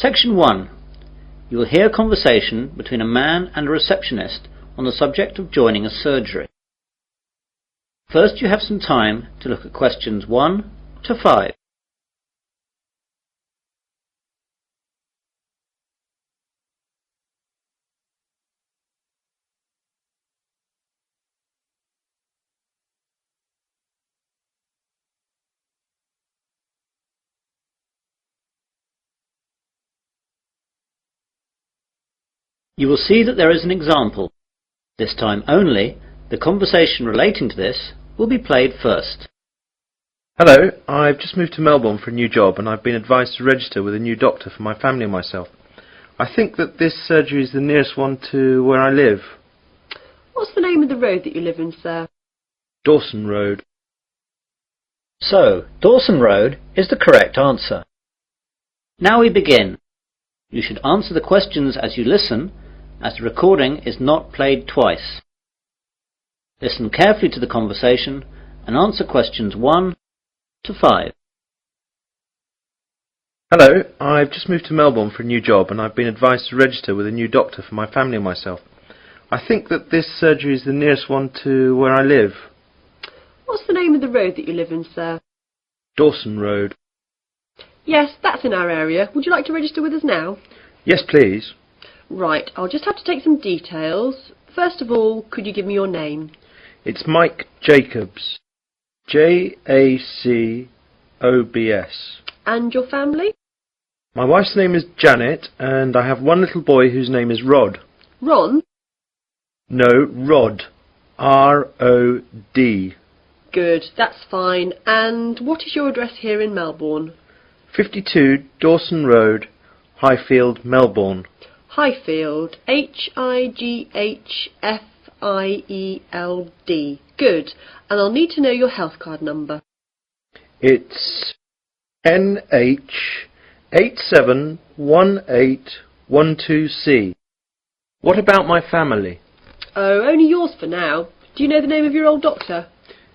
Section 1. You will hear a conversation between a man and a receptionist on the subject of joining a surgery. First, you have some time to look at questions 1 to 5. You will see that there is an example. This time only, the conversation relating to this will be played first. Hello, I've just moved to Melbourne for a new job and I've been advised to register with a new doctor for my family and myself. I think that this surgery is the nearest one to where I live. What's the name of the road that you live in, sir? Dawson Road. So, Dawson Road is the correct answer. Now we begin. You should answer the questions as you listen, as the recording is not played twice. Listen carefully to the conversation and answer questions 1 to 5. Hello, I've just moved to Melbourne for a new job and I've been advised to register with a new doctor for my family and myself. I think that this surgery is the nearest one to where I live. What's the name of the road that you live in, sir? Dawson Road. Yes, that's in our area. Would you like to register with us now? Yes, please. Right, I'll just have to take some details. First of all, could you give me your name? It's Mike Jacobs. Jacobs. And your family? My wife's name is Janet and I have one little boy whose name is Rod. Ron? No, Rod. R-O-D. Good, that's fine. And what is your address here in Melbourne? 52 Dawson Road, Highfield, Melbourne. Highfield. Highfield. Good. And I'll need to know your health card number. It's NH871812C. What about my family? Oh, only yours for now. Do you know the name of your old doctor?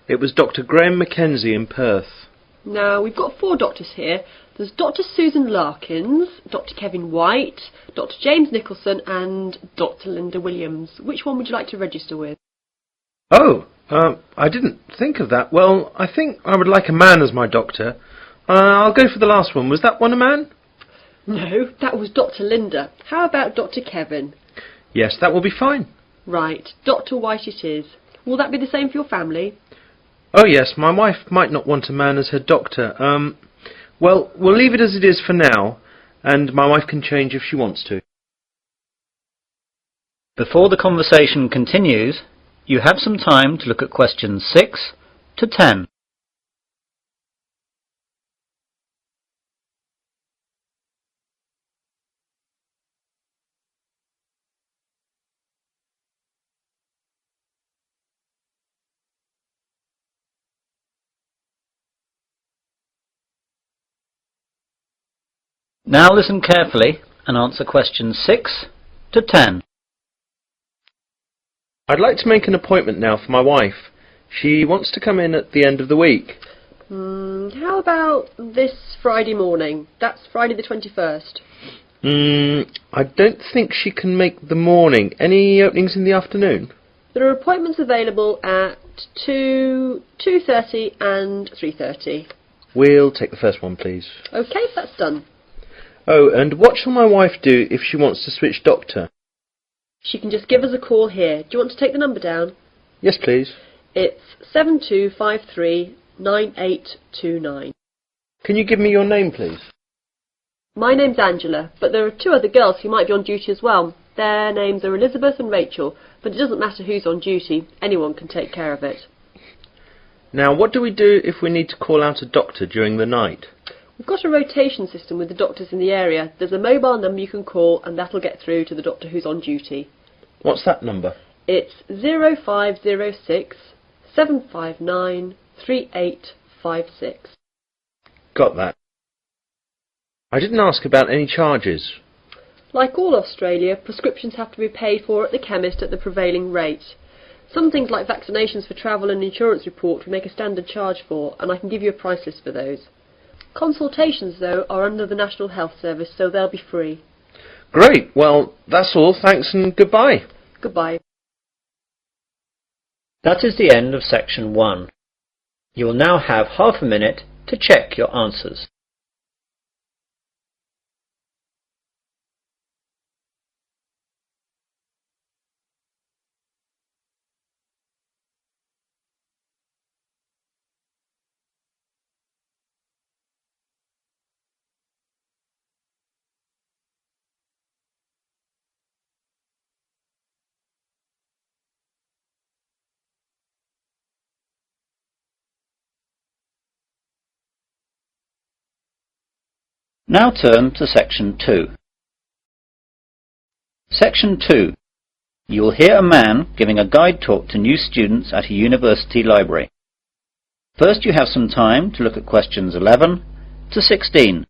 It was Dr. Graham Mackenzie in Perth. Now, we've got 4 doctors here. There's Dr. Susan Larkins, Dr. Kevin White, Dr. James Nicholson and Dr. Linda Williams. Which one would you like to register with? Oh, I didn't think of that. Well, I think I would like a man as my doctor. I'll go for the last one. Was that one a man? No, that was Dr. Linda. How about Dr. Kevin? Yes, that will be fine. Right, Dr. White it is. Will that be the same for your family? Oh yes, my wife might not want a man as her doctor. Well, we'll leave it as it is for now, and my wife can change if she wants to. Before the conversation continues, you have some time to look at questions 6 to 10. Now listen carefully and answer questions 6 to 10. I'd like to make an appointment now for my wife. She wants to come in at the end of the week. How about this Friday morning? That's Friday the 21st. I don't think she can make the morning. Any openings in the afternoon? There are appointments available at 2, 2:30 and 3:30. We'll take the first one, please. OK, that's done. Oh, and what shall my wife do if she wants to switch doctor? She can just give us a call here. Do you want to take the number down? Yes, please. It's 72539829. Can you give me your name, please? My name's Angela, but there are 2 other girls who might be on duty as well. Their names are Elizabeth and Rachel, but it doesn't matter who's on duty. Anyone can take care of it. Now, what do we do if we need to call out a doctor during the night? We've got a rotation system with the doctors in the area. There's a mobile number you can call and that'll get through to the doctor who's on duty. What's that number? It's 0506 759 3856. Got that. I didn't ask about any charges. Like all Australia, prescriptions have to be paid for at the chemist at the prevailing rate. Some things like vaccinations for travel and insurance report we make a standard charge for, and I can give you a price list for those. Consultations, though, are under the National Health Service, so they'll be free. Great, well, that's all. Thanks and goodbye. Goodbye. That is the end of section 1. You will now have half a minute to check your answers. Now turn to section 2. Section 2. You will hear a man giving a guide talk to new students at a university library. First you have some time to look at questions 11 to 16.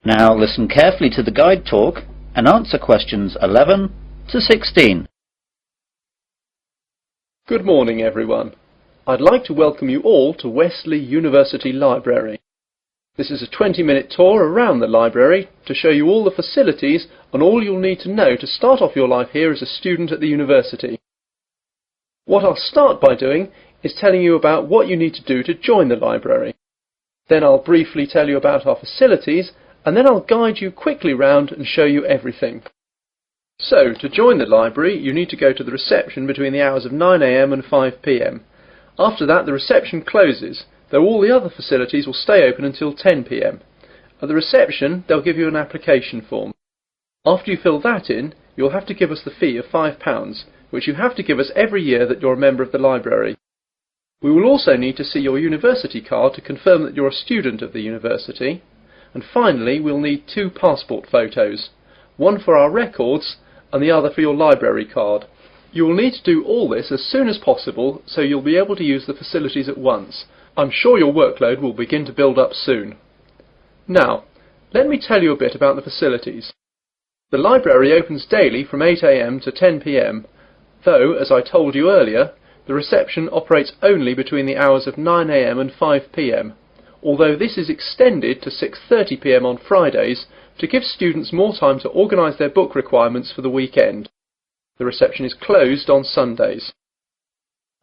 Now listen carefully to the guide talk and answer questions 11 to 16. Good morning, everyone. I'd like to welcome you all to Wesley University Library. This is a 20-minute tour around the library to show you all the facilities and all you'll need to know to start off your life here as a student at the university. What I'll start by doing is telling you about what you need to do to join the library. Then I'll briefly tell you about our facilities, and then I'll guide you quickly round and show you everything. So, to join the library, you need to go to the reception between the hours of 9 AM and 5 PM. After that, the reception closes, though all the other facilities will stay open until 10 PM. At the reception, they'll give you an application form. After you fill that in, you'll have to give us the fee of £5, which you have to give us every year that you're a member of the library. We will also need to see your university card to confirm that you're a student of the university. And finally, we'll need 2 passport photos, one for our records and the other for your library card. You will need to do all this as soon as possible so you'll be able to use the facilities at once. I'm sure your workload will begin to build up soon. Now, let me tell you a bit about the facilities. The library opens daily from 8 AM to 10 PM, though, as I told you earlier, the reception operates only between the hours of 9 AM and 5 PM. Although this is extended to 6:30 PM on Fridays to give students more time to organise their book requirements for the weekend. The reception is closed on Sundays.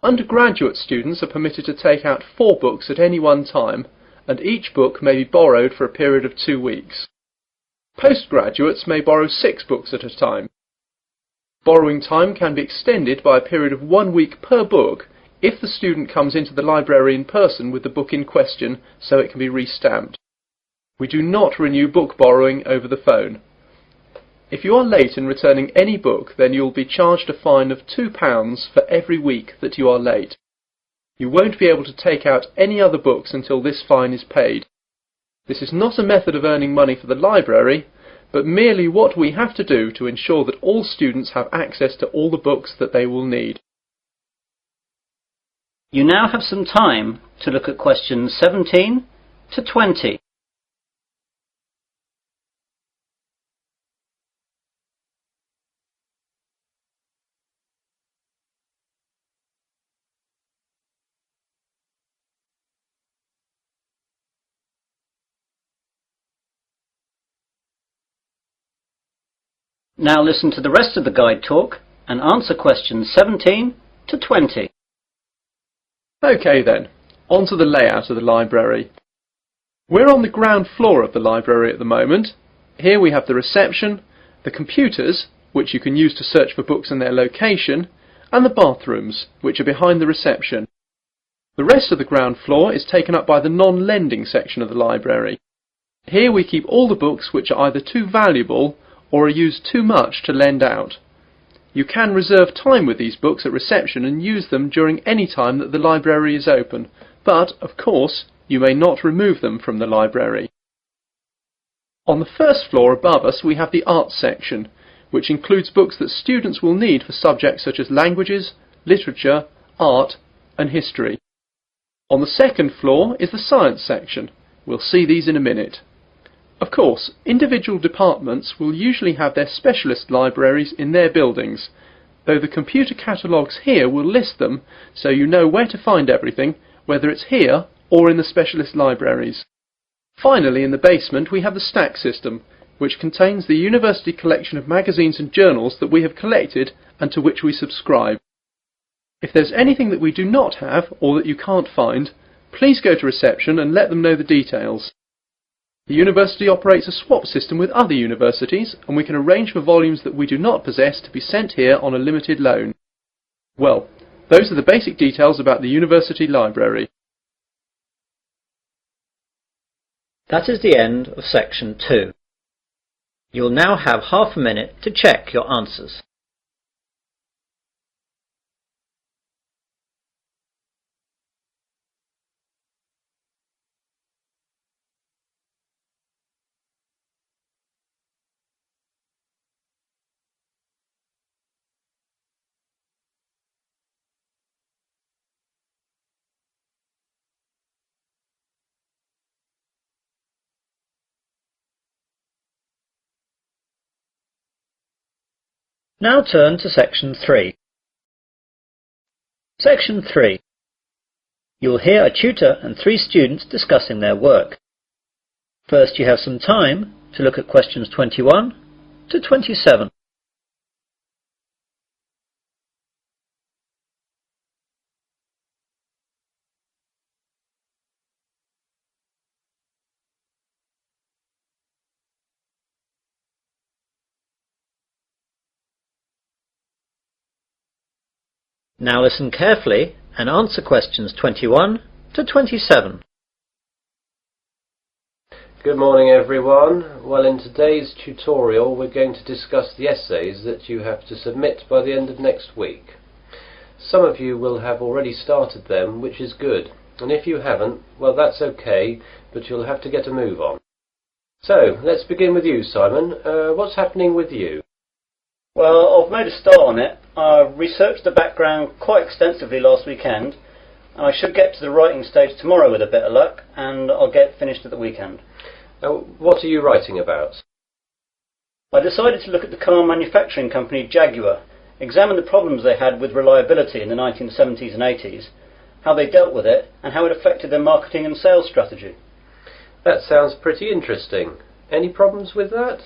Undergraduate students are permitted to take out 4 books at any one time, and each book may be borrowed for a period of 2 weeks. Postgraduates may borrow 6 books at a time. Borrowing time can be extended by a period of 1 week per book if the student comes into the library in person with the book in question so it can be re-stamped. We do not renew book borrowing over the phone. If you are late in returning any book, then you will be charged a fine of £2 for every week that you are late. You won't be able to take out any other books until this fine is paid. This is not a method of earning money for the library, but merely what we have to do to ensure that all students have access to all the books that they will need. You now have some time to look at questions 17 to 20. Now listen to the rest of the guide talk and answer questions 17 to 20. Okay then, on to the layout of the library. We're on the ground floor of the library at the moment. Here we have the reception, the computers, which you can use to search for books and their location, and the bathrooms, which are behind the reception. The rest of the ground floor is taken up by the non-lending section of the library. Here we keep all the books which are either too valuable or are used too much to lend out. You can reserve time with these books at reception and use them during any time that the library is open, but, of course, you may not remove them from the library. On the first floor above us we have the arts section, which includes books that students will need for subjects such as languages, literature, art, and history. On the second floor is the science section. We'll see these in a minute. Of course, individual departments will usually have their specialist libraries in their buildings, though the computer catalogues here will list them so you know where to find everything, whether it's here or in the specialist libraries. Finally, in the basement we have the stack system, which contains the university collection of magazines and journals that we have collected and to which we subscribe. If there's anything that we do not have or that you can't find, please go to reception and let them know the details. The university operates a swap system with other universities, and we can arrange for volumes that we do not possess to be sent here on a limited loan. Well, those are the basic details about the university library. That is the end of section 2. You'll now have half a minute to check your answers. Now turn to section 3. Section 3. You will hear a tutor and 3 students discussing their work. First, you have some time to look at questions 21 to 27. Now listen carefully and answer questions 21 to 27. Good morning everyone. Well, in today's tutorial we're going to discuss the essays that you have to submit by the end of next week. Some of you will have already started them, which is good, and if you haven't, well, that's okay, but you'll have to get a move on. So let's begin with you, Simon. What's happening with you? Well, I've made a start on it. I researched the background quite extensively last weekend, and I should get to the writing stage tomorrow with a bit of luck, and I'll get finished at the weekend. What are you writing about? I decided to look at the car manufacturing company Jaguar, examine the problems they had with reliability in the 1970s and 80s, how they dealt with it, and how it affected their marketing and sales strategy. That sounds pretty interesting. Any problems with that?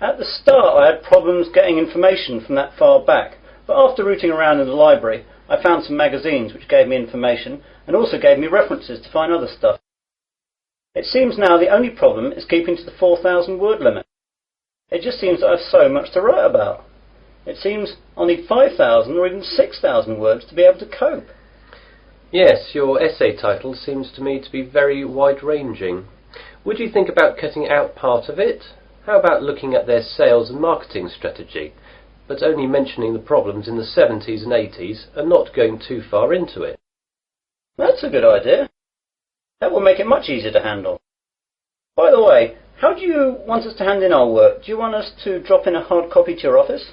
At the start I had problems getting information from that far back, but after rooting around in the library I found some magazines which gave me information and also gave me references to find other stuff. It seems now the only problem is keeping to the 4,000 word limit. It just seems that I have so much to write about. It seems I'll need 5,000 or even 6,000 words to be able to cope. Yes, your essay title seems to me to be very wide-ranging. Would you think about cutting out part of it? How about looking at their sales and marketing strategy, but only mentioning the problems in the 70s and 80s and not going too far into it? That's a good idea. That will make it much easier to handle. By the way, how do you want us to hand in our work? Do you want us to drop in a hard copy to your office?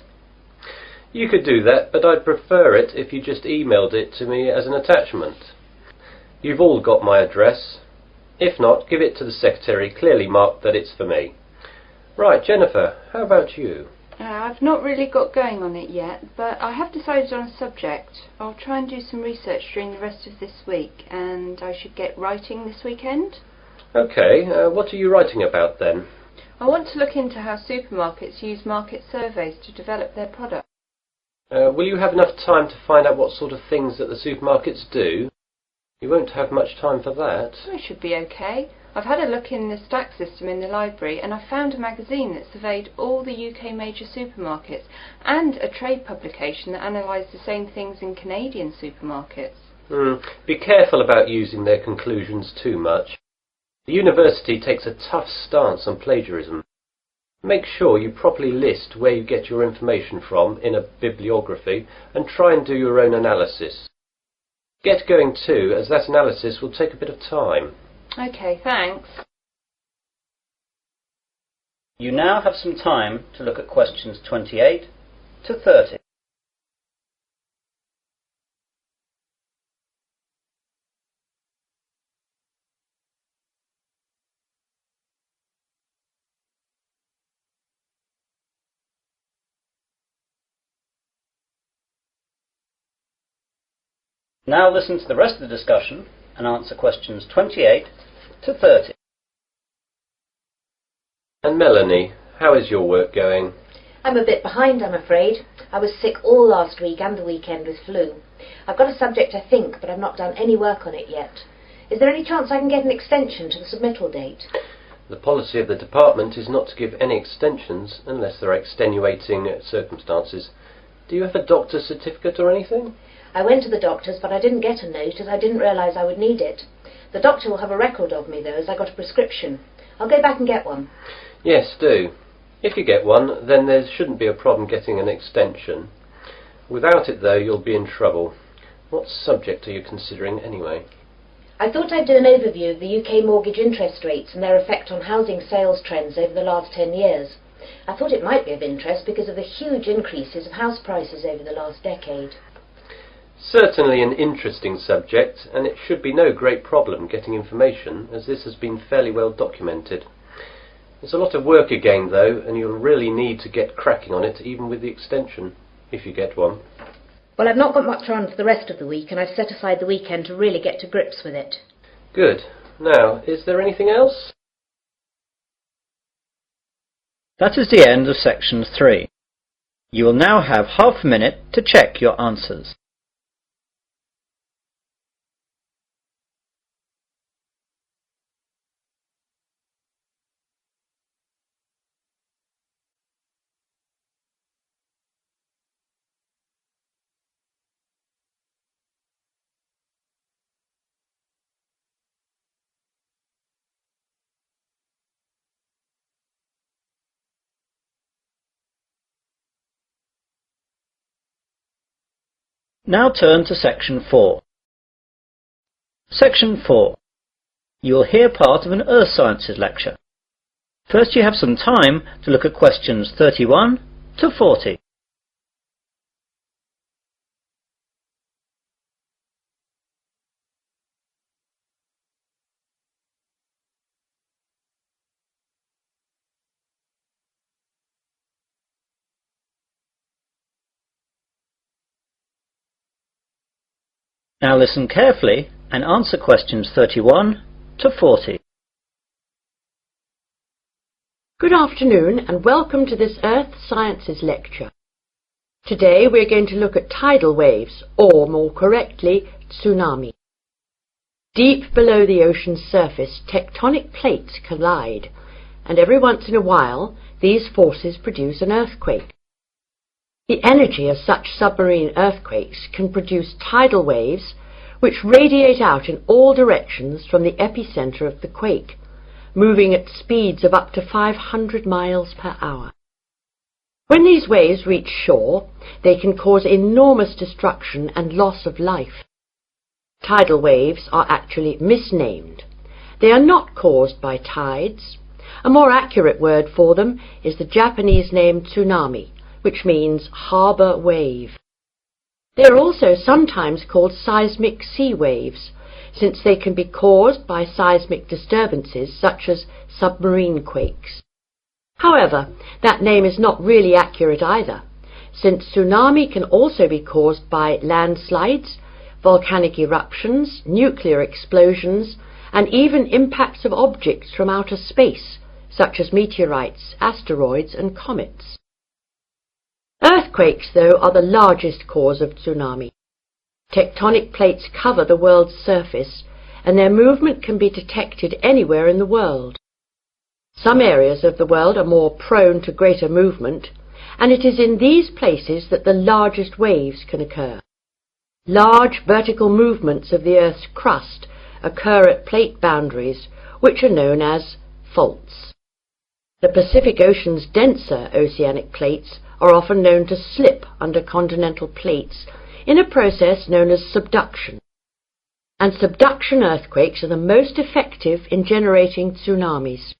You could do that, but I'd prefer it if you just emailed it to me as an attachment. You've all got my address. If not, give it to the secretary, clearly marked that it's for me. Right, Jennifer, how about you? I've not really got going on it yet, but I have decided on a subject. I'll try and do some research during the rest of this week, and I should get writing this weekend. Okay, what are you writing about then? I want to look into how supermarkets use market surveys to develop their product. Will you have enough time to find out what sort of things that the supermarkets do? You won't have much time for that. It should be okay. I've had a look in the stack system in the library, and I found a magazine that surveyed all the UK major supermarkets and a trade publication that analysed the same things in Canadian supermarkets. Be careful about using their conclusions too much. The university takes a tough stance on plagiarism. Make sure you properly list where you get your information from in a bibliography and try and do your own analysis. Get going too, as that analysis will take a bit of time. Okay, thanks. You now have some time to look at questions 28 to 30. Now listen to the rest of the discussion and answer questions 28 to 30. And Melanie, how is your work going? I'm a bit behind, I'm afraid. I was sick all last week and the weekend with flu. I've got a subject I think, but I've not done any work on it yet. Is there any chance I can get an extension to the submittal date? The policy of the department is not to give any extensions unless there are extenuating circumstances. Do you have a doctor's certificate or anything? I went to the doctor's, but I didn't get a note as I didn't realise I would need it. The doctor will have a record of me, though, as I got a prescription. I'll go back and get one. Yes, do. If you get one, then there shouldn't be a problem getting an extension. Without it, though, you'll be in trouble. What subject are you considering, anyway? I thought I'd do an overview of the UK mortgage interest rates and their effect on housing sales trends over the last 10 years. I thought it might be of interest because of the huge increases of house prices over the last decade. Certainly an interesting subject, and it should be no great problem getting information, as this has been fairly well documented. There's a lot of work again, though, and you'll really need to get cracking on it, even with the extension, if you get one. Well, I've not got much on for the rest of the week, and I've set aside the weekend to really get to grips with it. Good. Now, is there anything else? That is the end of section 3. You will now have half a minute to check your answers. Now turn to section 4. Section 4. You will hear part of an Earth Sciences lecture. First you have some time to look at questions 31 to 40. Now listen carefully and answer questions 31 to 40. Good afternoon and welcome to this Earth Sciences lecture. Today we're going to look at tidal waves, or more correctly, tsunami. Deep below the ocean's surface, tectonic plates collide, and every once in a while these forces produce an earthquake. The energy of such submarine earthquakes can produce tidal waves which radiate out in all directions from the epicenter of the quake, moving at speeds of up to 500 miles per hour. When these waves reach shore, they can cause enormous destruction and loss of life. Tidal waves are actually misnamed. They are not caused by tides. A more accurate word for them is the Japanese name tsunami, which means harbour wave. They are also sometimes called seismic sea waves, since they can be caused by seismic disturbances such as submarine quakes. However, that name is not really accurate either, since tsunami can also be caused by landslides, volcanic eruptions, nuclear explosions, and even impacts of objects from outer space, such as meteorites, asteroids, and comets. Earthquakes, though, are the largest cause of tsunami. Tectonic plates cover the world's surface, and their movement can be detected anywhere in the world. Some areas of the world are more prone to greater movement, and it is in these places that the largest waves can occur. Large vertical movements of the Earth's crust occur at plate boundaries, which are known as faults. The Pacific Ocean's denser oceanic plates are often known to slip under continental plates in a process known as subduction. And subduction earthquakes are the most effective in generating tsunamis.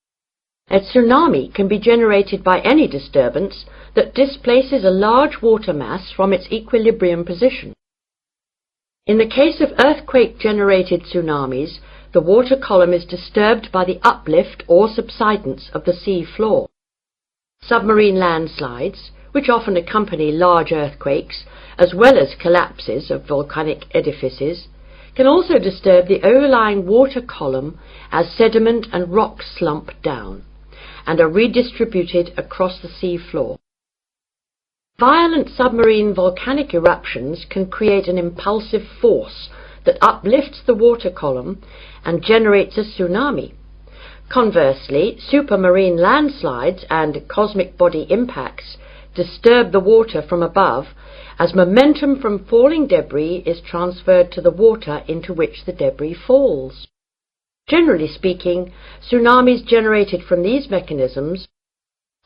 A tsunami can be generated by any disturbance that displaces a large water mass from its equilibrium position. In the case of earthquake-generated tsunamis, the water column is disturbed by the uplift or subsidence of the sea floor. Submarine landslides, which often accompany large earthquakes, as well as collapses of volcanic edifices, can also disturb the overlying water column as sediment and rocks slump down and are redistributed across the sea floor. Violent submarine volcanic eruptions can create an impulsive force that uplifts the water column and generates a tsunami. Conversely, supermarine landslides and cosmic body impacts disturb the water from above as momentum from falling debris is transferred to the water into which the debris falls. Generally speaking, tsunamis generated from these mechanisms,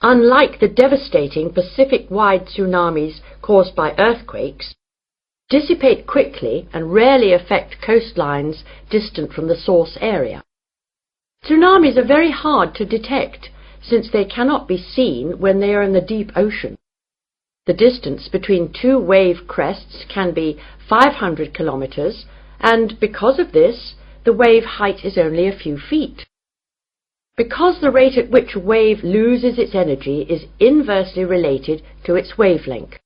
unlike the devastating Pacific-wide tsunamis caused by earthquakes, dissipate quickly and rarely affect coastlines distant from the source area. Tsunamis are very hard to detect since they cannot be seen when they are in the deep ocean. The distance between two wave crests can be 500 kilometers, and because of this, the wave height is only a few feet. Because the rate at which a wave loses its energy is inversely related to its wavelength.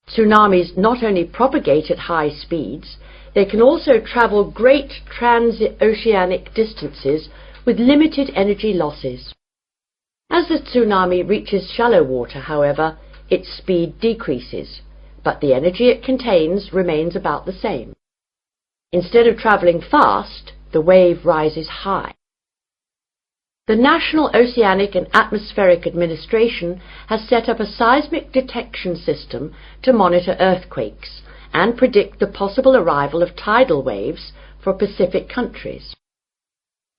Tsunamis not only propagate at high speeds, they can also travel great transoceanic distances with limited energy losses. As the tsunami reaches shallow water, however, its speed decreases, but the energy it contains remains about the same. Instead of travelling fast, the wave rises high. The National Oceanic and Atmospheric Administration has set up a seismic detection system to monitor earthquakes and predict the possible arrival of tidal waves for Pacific countries.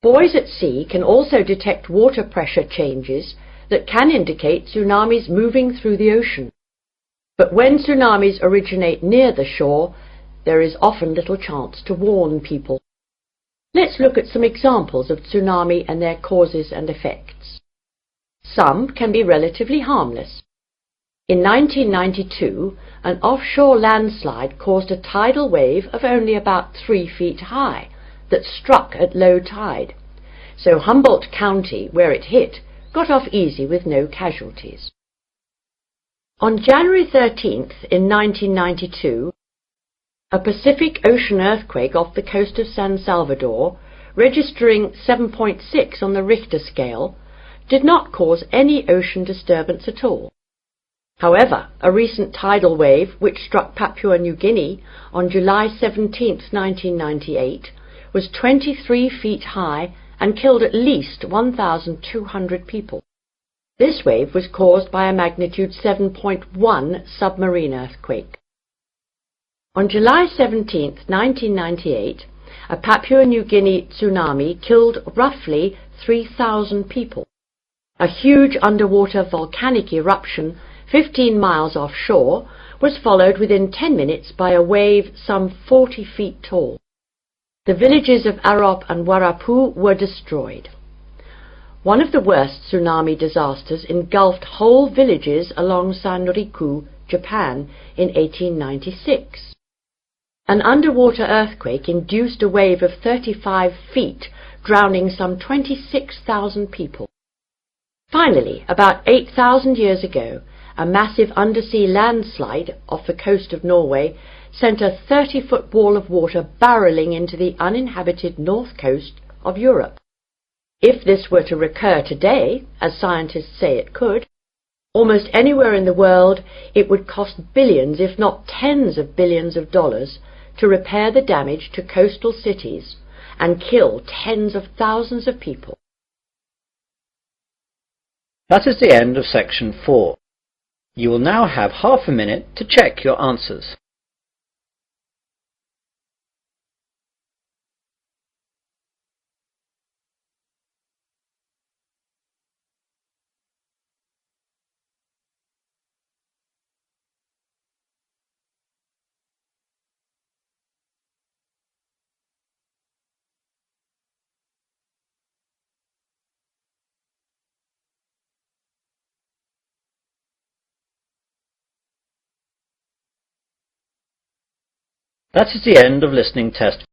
Buoys at sea can also detect water pressure changes that can indicate tsunamis moving through the ocean. But when tsunamis originate near the shore, there is often little chance to warn people. Let's look at some examples of tsunami and their causes and effects. Some can be relatively harmless. In 1992, an offshore landslide caused a tidal wave of only about 3 feet high that struck at low tide, so Humboldt County, where it hit, got off easy with no casualties. On January 13th in 1992, a Pacific Ocean earthquake off the coast of San Salvador, registering 7.6 on the Richter scale, did not cause any ocean disturbance at all. However, a recent tidal wave which struck Papua New Guinea on July 17, 1998, was 23 feet high and killed at least 1,200 people. This wave was caused by a magnitude 7.1 submarine earthquake. On July 17, 1998, a Papua New Guinea tsunami killed roughly 3,000 people. A huge underwater volcanic eruption 15 miles offshore was followed within 10 minutes by a wave some 40 feet tall. The villages of Arop and Warapu were destroyed. One of the worst tsunami disasters engulfed whole villages along Sanriku, Japan, in 1896. An underwater earthquake induced a wave of 35 feet, drowning some 26,000 people. Finally, about 8,000 years ago, a massive undersea landslide off the coast of Norway sent a 30-foot wall of water barreling into the uninhabited north coast of Europe. If this were to recur today, as scientists say it could, almost anywhere in the world it would cost billions, if not tens of billions of dollars, to repair the damage to coastal cities and kill tens of thousands of people. That is the end of section 4. You will now have half a minute to check your answers. That is the end of listening test